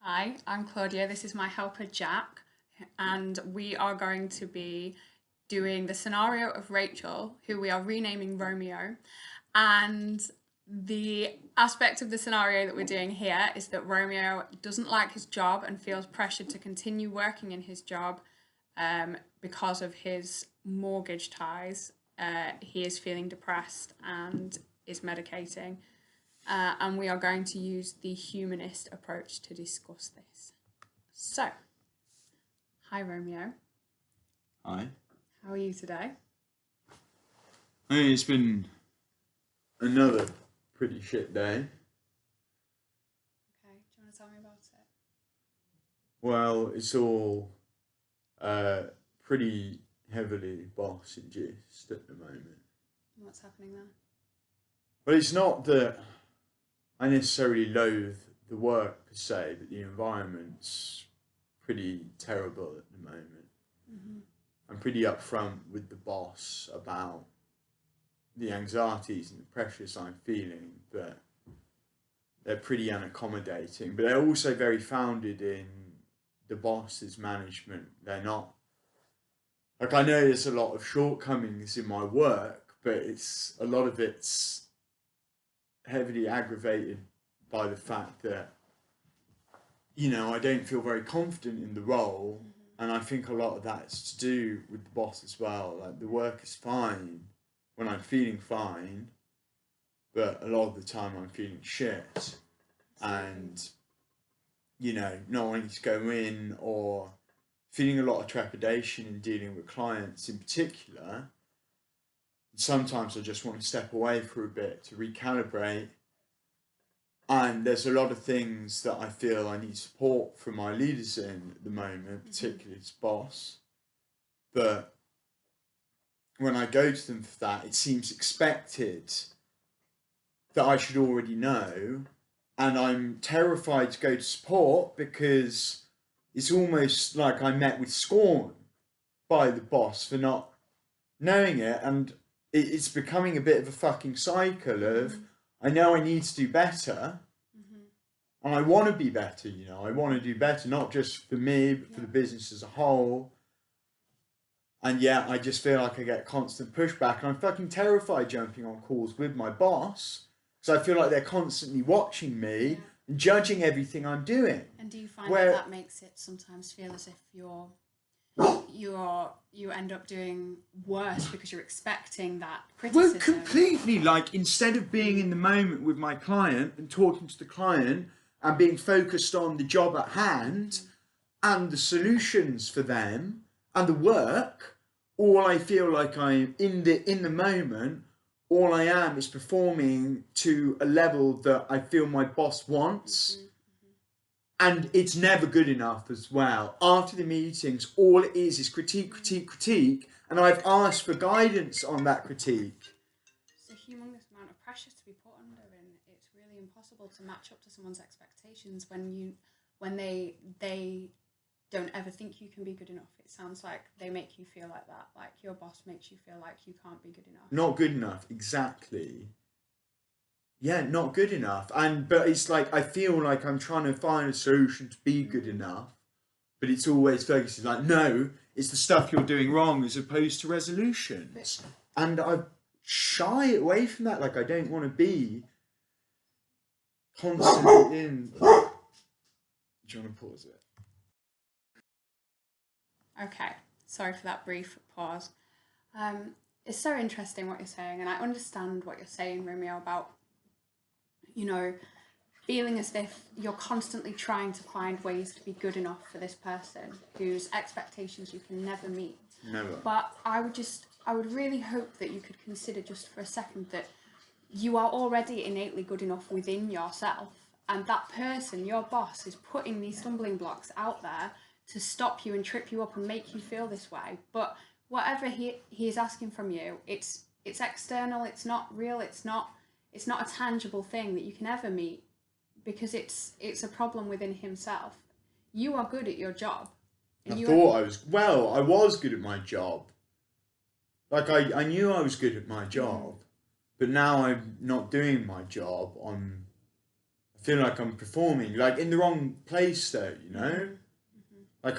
Hi, I'm Claudia. This is my helper Jack, and we are going to be doing the scenario of Rachel, who we are renaming Romeo. And the aspect of the scenario that we're doing here is that Romeo doesn't like his job and feels pressured to continue working in his job because of his mortgage ties. He is feeling depressed and is medicating. And we are going to use the humanist approach to discuss this. So, hi Romeo. Hi. How are you today? It's been another pretty shit day. Okay, do you want to tell me about it? Well, it's all pretty heavily boss-induced at the moment. What's happening there? But it's not that I necessarily loathe the work per se, but the environment's pretty terrible at the moment. Mm-hmm. I'm pretty upfront with the boss about the anxieties and the pressures I'm feeling, but they're pretty unaccommodating. But they're also very founded in the boss's management. They're not, like, I know there's a lot of shortcomings in my work, but a lot of it's heavily aggravated by the fact that, I don't feel very confident in the role. Mm-hmm. And I think a lot of that is to do with the boss as well. Like, the work is fine when I'm feeling fine, but a lot of the time I'm feeling shit. And, not wanting to go in or feeling a lot of trepidation in dealing with clients in particular. Sometimes I just want to step away for a bit to recalibrate. And there's a lot of things that I feel I need support from my leaders in at the moment, particularly as boss. But when I go to them for that, it seems expected that I should already know. And I'm terrified to go to support because it's almost like I'm met with scorn by the boss for not knowing it. And it's becoming a bit of a fucking cycle of, I know I need to do better, and I want to be better, I want to do better, not just for me, but for the business as a whole. And yet I just feel like I get constant pushback, and I'm fucking terrified jumping on calls with my boss, because I feel like they're constantly watching me and judging everything I'm doing. And do you find that makes it sometimes feel as if you end up doing worse because you're expecting that criticism? Well, completely. Like, instead of being in the moment with my client and talking to the client and being focused on the job at hand and the solutions for them and the work, all I feel like I'm in the moment, all I am is performing to a level that I feel my boss wants. And it's never good enough as well. After the meetings, all it is critique, and I've asked for guidance on that critique. It's a humongous amount of pressure to be put under, and it's really impossible to match up to someone's expectations when they don't ever think you can be good enough. It sounds like they make you feel like that, like your boss makes you feel like you can't be good enough. Not good enough, exactly. Yeah, not good enough. But it's like, I feel like I'm trying to find a solution to be good enough, but it's always focused like, no, it's the stuff you're doing wrong as opposed to resolutions. And I shy away from that. Like, I don't want to be constantly in. Do you want to pause it? Okay, sorry for that brief pause. It's so interesting what you're saying, and I understand what you're saying, Romeo, about feeling as if you're constantly trying to find ways to be good enough for this person whose expectations you can never meet. Never. But I would really hope that you could consider just for a second that you are already innately good enough within yourself, and that person, your boss, is putting these stumbling blocks out there to stop you and trip you up and make you feel this way. But whatever he is asking from you, it's external, it's not real, it's not a tangible thing that you can ever meet, because it's a problem within himself. You are good at your job. I was good at my job. Like, I knew I was good at my job, but now I'm not doing my job on a feel like I'm performing, like in the wrong place though, you know? Like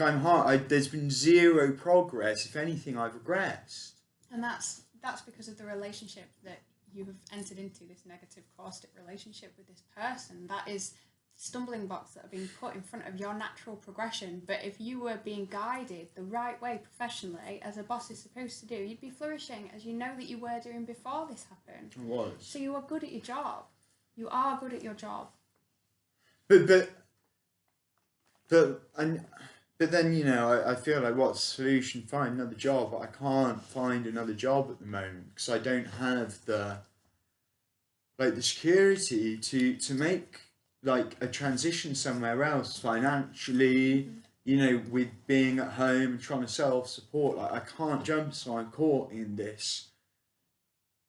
there's been zero progress. If anything, I've regressed. And that's because of the relationship that you have entered into, this negative caustic relationship with this person. That is stumbling blocks that are being put in front of your natural progression. But if you were being guided the right way professionally, as a boss is supposed to do, you'd be flourishing as you know that you were doing before this happened. I was. So you are good at your job. You are good at your job. But then, you know, I feel like, what's the solution? Find another job. But I can't find another job at the moment because I don't have the security to make like a transition somewhere else financially. You know, with being at home and trying to self-support, like I can't jump, so I'm caught in this.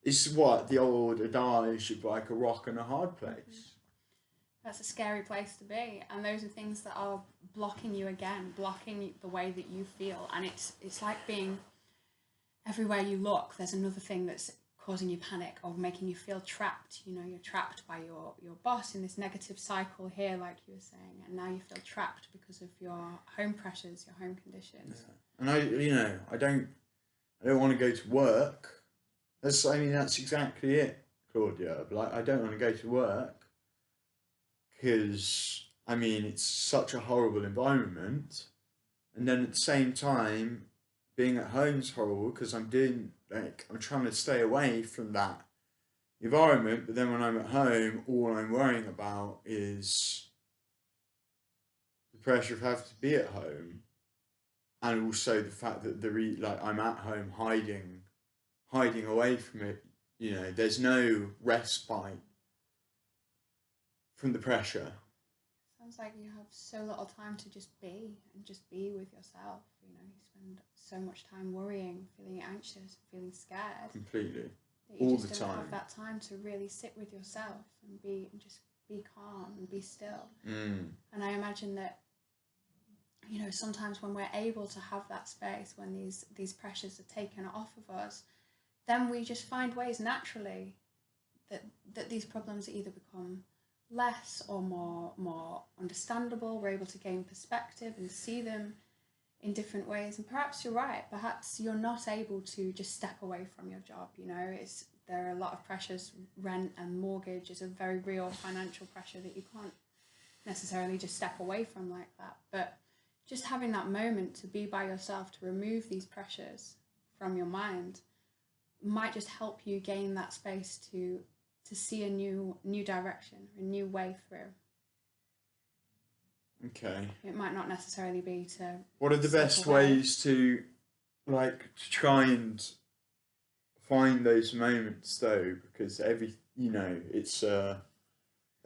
It's what the old adage of like a rock and a hard place. That's a scary place to be, and those are things that are blocking you again, blocking the way that you feel. And it's like being everywhere you look, there's another thing that's causing you panic or making you feel trapped. You know, you're trapped by your boss in this negative cycle here, like you were saying, and now you feel trapped because of your home pressures, your home conditions. Yeah. And I don't want to go to work. That's exactly it, Claudia. Like, I don't want to go to work because, it's such a horrible environment. And then at the same time, being at home is horrible because I'm trying to stay away from that environment. But then when I'm at home, all I'm worrying about is the pressure of having to be at home, and also the fact that I'm at home hiding away from it. You know, there's no respite from the pressure. Sounds like you have so little time to just be with yourself. You know, you spend so much time worrying, feeling anxious, feeling scared. Completely. That you all just the don't time. have that time to really sit with yourself and just be calm and be still. And I imagine that, you know, sometimes when we're able to have that space, when these pressures are taken off of us, then we just find ways naturally that these problems either become less or more understandable. We're able to gain perspective and see them in different ways. And perhaps you're right. Perhaps you're not able to just step away from your job. You know, there are a lot of pressures. Rent and mortgage is a very real financial pressure that you can't necessarily just step away from like that. But just having that moment to be by yourself, to remove these pressures from your mind, might just help you gain that space to see a new direction, a new way through. Okay. It might not necessarily be to... What are the best ways to try and find those moments though? Because it's a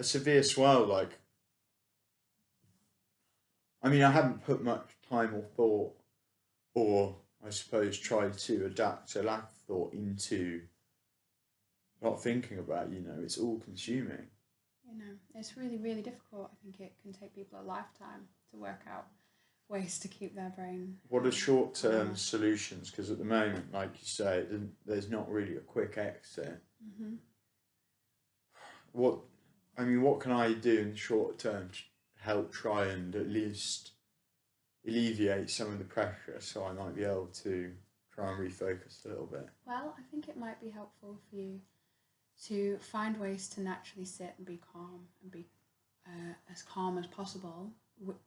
severe swell. Like, I haven't put much time or thought, or I suppose tried to adapt a lack of thought into not thinking about, it's all consuming. You know, it's really, really difficult. I think it can take people a lifetime to work out ways to keep their brain. What are short-term solutions? Because at the moment, like you say, there's not really a quick exit. Mm-hmm. What can I do in the short term to help try and at least alleviate some of the pressure, so I might be able to try and refocus a little bit? Well, I think it might be helpful for you to find ways to naturally sit and be calm and be as calm as possible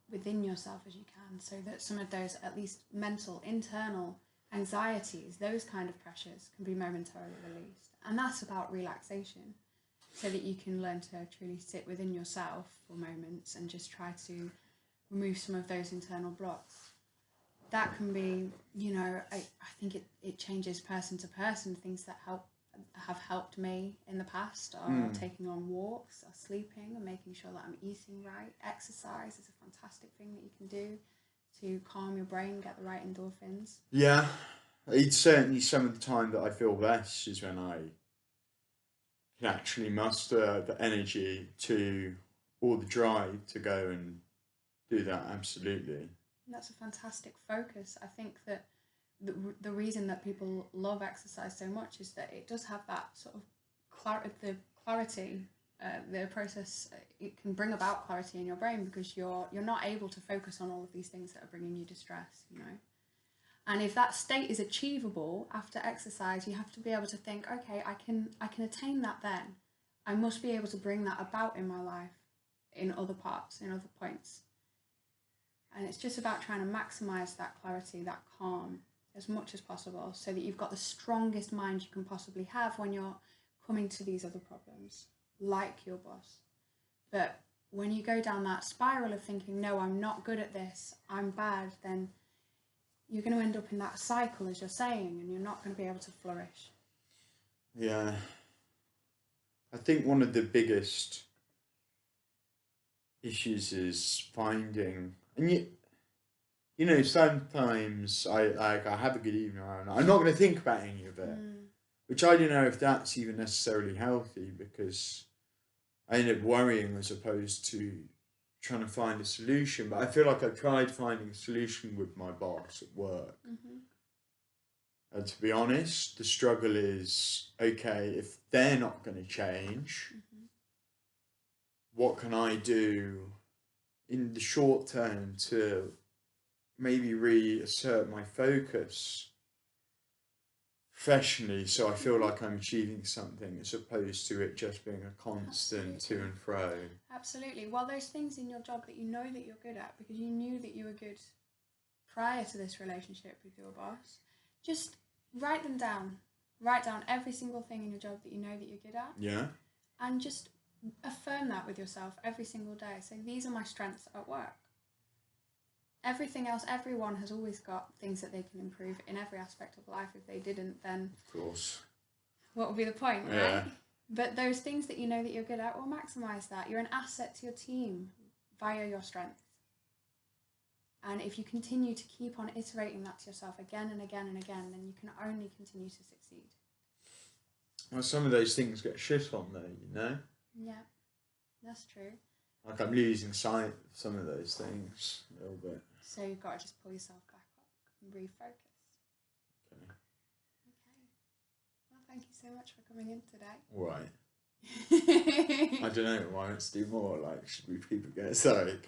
within yourself as you can, so that some of those, at least mental, internal anxieties, those kind of pressures can be momentarily released. And that's about relaxation, so that you can learn to truly sit within yourself for moments and just try to remove some of those internal blocks. That can be, I think it changes person to person. Things that have helped me in the past are taking on walks, or sleeping, and making sure that I'm eating right. Exercise is a fantastic thing that you can do to calm your brain, get the right endorphins. Yeah, it's certainly some of the time that I feel best is when I can actually muster the energy or the drive to go and do that. Absolutely. That's a fantastic focus. I think that the reason that people love exercise so much is that it does have that sort of clarity the process, it can bring about clarity in your brain because you're not able to focus on all of these things that are bringing you distress, you know. And if that state is achievable after exercise, you have to be able to think, okay, I can attain that then. I must be able to bring that about in my life in other parts, in other points. And it's just about trying to maximize that clarity, that calm, as much as possible, so that you've got the strongest mind you can possibly have when you're coming to these other problems, like your boss. But when you go down that spiral of thinking, no, I'm not good at this, I'm bad, then you're going to end up in that cycle, as you're saying, and you're not going to be able to flourish. Yeah. I think one of the biggest issues is finding, and you know, sometimes I have a good evening and I'm not going to think about any of it, which I don't know if that's even necessarily healthy, because I end up worrying as opposed to trying to find a solution. But I feel like I've tried finding a solution with my boss at work. And to be honest, the struggle is, okay, if they're not going to change, what can I do in the short term to maybe reassert my focus professionally, so I feel like I'm achieving something, as opposed to it just being a constant to and fro. Absolutely. Well, those things in your job that you know that you're good at, because you knew that you were good prior to this relationship with your boss, just write them down. Write down every single thing in your job that you know that you're good at. Yeah. And just affirm that with yourself every single day. So these are my strengths at work. Everything else, everyone has always got things that they can improve in every aspect of life. If they didn't, then Of course. what would be the point, right? Yeah. But those things that you know that you're good at, will maximise that. You're an asset to your team via your strength. And if you continue to keep on iterating that to yourself again and again and again, then you can only continue to succeed. Well, some of those things get shit on though, you know? Yeah, that's true. Like, I'm losing sight of some of those things a little bit. So you've got to just pull yourself back up and refocus. Okay. Well, thank you so much for coming in today. All right. I don't know, why don't you do more? Like, should we keep it going? Sorry.